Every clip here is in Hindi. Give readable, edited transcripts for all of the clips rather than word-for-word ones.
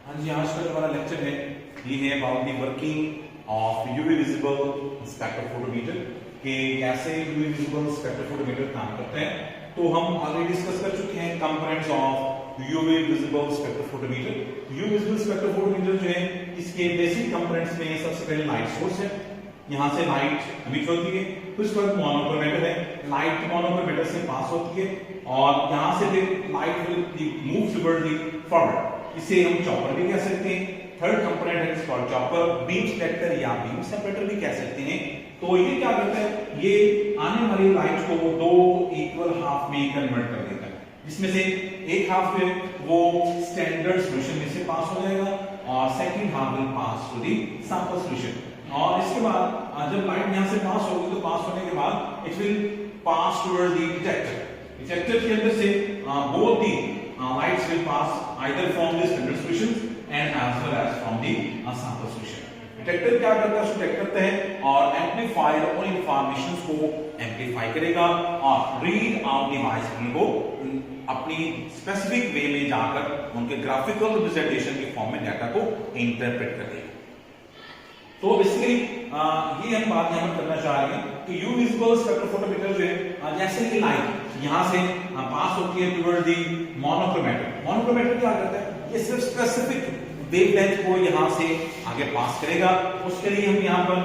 हाँ जी, आज का जो हमारा लेक्चर है ये है about the working of UV visible spectrophotometer कि कैसे यूवी विजिबल स्पेक्ट्रोफोटोमीटर काम करता है। तो हम ऑलरेडी डिस्कस कर चुके हैं components of UV visible spectrophotometer. UV visible spectrophotometer जो है इसके बेसिक कंपोनेंट्स में सबसे पहले लाइट सोर्स है, यहाँ से लाइट एमिट होती है, फिर उसके बाद मोनोक्रोमेटर है, लाइट मोनोक्रोमेटर से पास होती है और यहाँ से फिर light will move toward the forward, इसे हम चॉपर भी कह सकते हैं। थर्ड कंपोनेंट है इसका चॉपर, बीम डिटेक्टर या बीम सेपरेटर भी कह सकते हैं। तो ये क्या करता है, ये आने वाली लाइट को दो इक्वल हाफ में कन्वर्ट कर देता है, जिसमें से एक हाफ है वो स्टैंडर्ड सॉल्यूशन में से पास हो जाएगा और second half will pass to the sample solution. और इसके बाद जब लाइट यहां से पास होगी तो पास होने के बाद it will pass towards the detector. Detector के अंदर से both the lights will pass either from the standard solutions and as well as from the sample solution. Detector क्या करता है, डिटेक्ट करता है और एम्पलीफायर उन इंफॉर्मेशंस को एम्पलीफाई करेगा और रीड आउट डिवाइस को अपनी स्पेसिफिक वे में जाकर उनके ग्राफिकल रिप्रेजेंटेशन के फॉर्म में डाटा को इंटरप्रेट कर देगा। तो बेसिकली ये हम बात यहां पर करना चाह रहे हैं कि यूवी विजिबल स्पेक्ट्रोफोटोमीटर जो है जैसे कि लाइट यहां से पास होती है टुवर्ड द मोनोक्रोमेटर। मोनोक्रोमेटर क्या करता है, ये सिर्फ स्पेसिफिक वेवलेंथ को यहां से आगे पास करेगा। उसके लिए हम यहां पर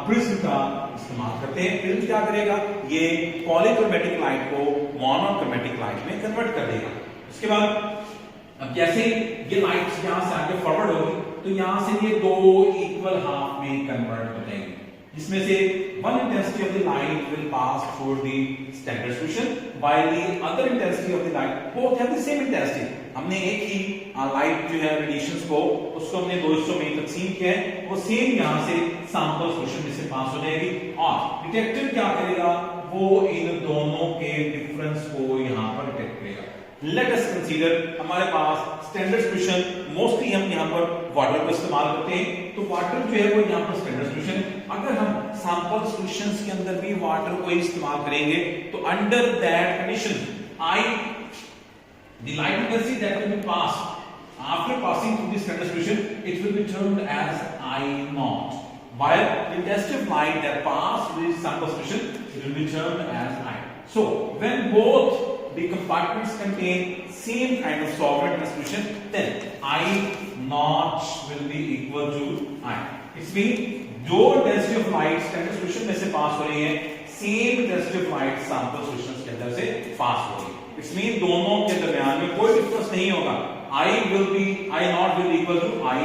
प्रिज्म का इस्तेमाल करते हैं। प्रिज्म क्या करेगा, ये पॉलीक्रोमेटिक लाइट को मोनोक्रोमेटिक लाइट में कन्वर्ट कर देगा। उसके बाद अब जैसे ये लाइट यहां से आगे फॉरवर्ड होगी तो यहां से ये दो इक्वल हाफ में कन्वर्ट हो जाएंगे, जिसमें से one intensity of the light will pass through the standard solution while the other intensity of the light both have the same intensity। हमने एक ही लाइट जो है रेडिएशंस को उसको हमने दो हिस्सों में तकसीम किया है, वो सेम यहां से सैंपल सॉल्यूशन में से पास हो जाएगी और डिटेक्टर क्या करेगा, वो इन दोनों के डिफरेंस को यहां पर डिटेक्ट करेगा। लेट अस कंसीडर हमारे पास स्टैंडर्ड सॉल्यूशन, मोस्टली हम यहां पर वाटर को इस्तेमाल करते हैं, तो वाटर जो है वो यहां पर स्टैंडर्ड सॉल्यूशन है। अगर हम सैंपल सॉल्यूशंस के अंदर भी वाटर को इस्तेमाल करेंगे तो under that condition I the light intensity that will be passed after passing through the standard solution it will be termed as I naught, while the intensity of light that pass through the sample solution it will be termed as I. So when both the compartments contain same kind of solvent in solution, then I naught will be equal to I. It means जो intensity of light standard solution में से पास हो रही है, same intensity of light sample solutions के अंदर से पास हो रही है। इट्स मीन दोनों के दरमियान में कोई डिफरेंस नहीं होगा। I naught will be equal to I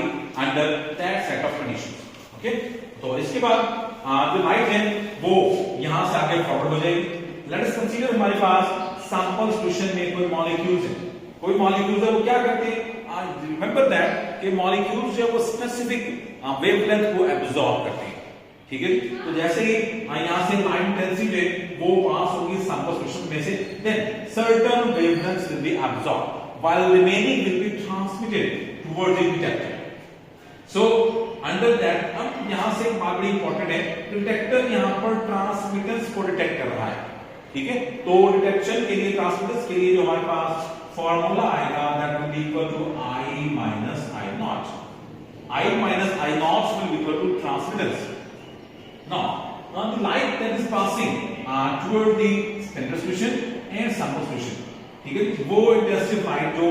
under that set of conditions. Okay, तो इसके बाद जो लाइट है वो यहां से आगे फॉरवर्ड हो जाएगी। लेट अस कंसीडर हमारे पास सैंपल सॉल्यूशन में कोई मॉलिक्यूल्स है, कोई मॉलिक्यूल्स है वो क्या करते हैं, रिमेंबर दैट कि मॉलिक्यूल्स जो है वो स्पेसिफिक वेवलेंथ को एब्सॉर्ब करते हैं। ठीक है, तो जैसे ही यहां से लाइट इंटेंसिटी है वो पास होगी सैंपल सॉल्यूशन में से, then certain wavelengths will be absorb while remaining will be transmitted towards the detector. So under that अब यहां से एक बात बड़ी इंपॉर्टेंट है, डिटेक्टर यहां पर ट्रांसमिटेंस को डिटेक्ट कर रहा है। ठीक है, तो डिटेक्शन के लिए ट्रांसमिटेंस के लिए जो हमारे पास फार्मूला आएगा that will be equal to I minus I naught. I minus I naught will be equal to transmittance. Now the light that is passing toward the standard solution and sample solution, ठीक है, वो इंटेंसिटी लाइट जो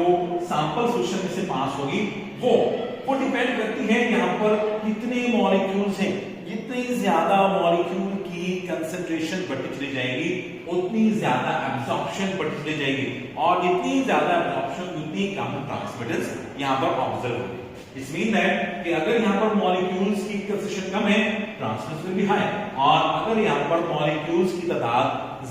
सैंपल सॉल्यूशन में से पास होगी वो डिपेंड करती है यहां पर कितने मॉलिक्यूल्स हैं। जितनी ज्यादा मॉलिक्यूल की कंसंट्रेशन बढ़ती चली जाएगी उतनी ज्यादा एब्जॉर्प्शन बढ़ती चली जाएगी और जितनी ज्यादा एब्जॉर्प्शन उतनी कम ट्रांसमिटेंस यहां पर ऑब्जर्व होगी। इट मीन दैट कि अगर यहां पर मॉलिक्यूल्स की कंसंट्रेशन कम है ट्रांसमिटेंस विल बी हाई, और अगर यहां पर मॉलिक्यूल्स की तादाद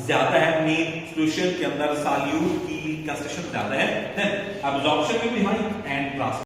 ज्यादा है, मीन सॉल्यूशन के अंदर सॉल्यूट की कंसंट्रेशन ज्यादा है, then absorption will be high and transmittance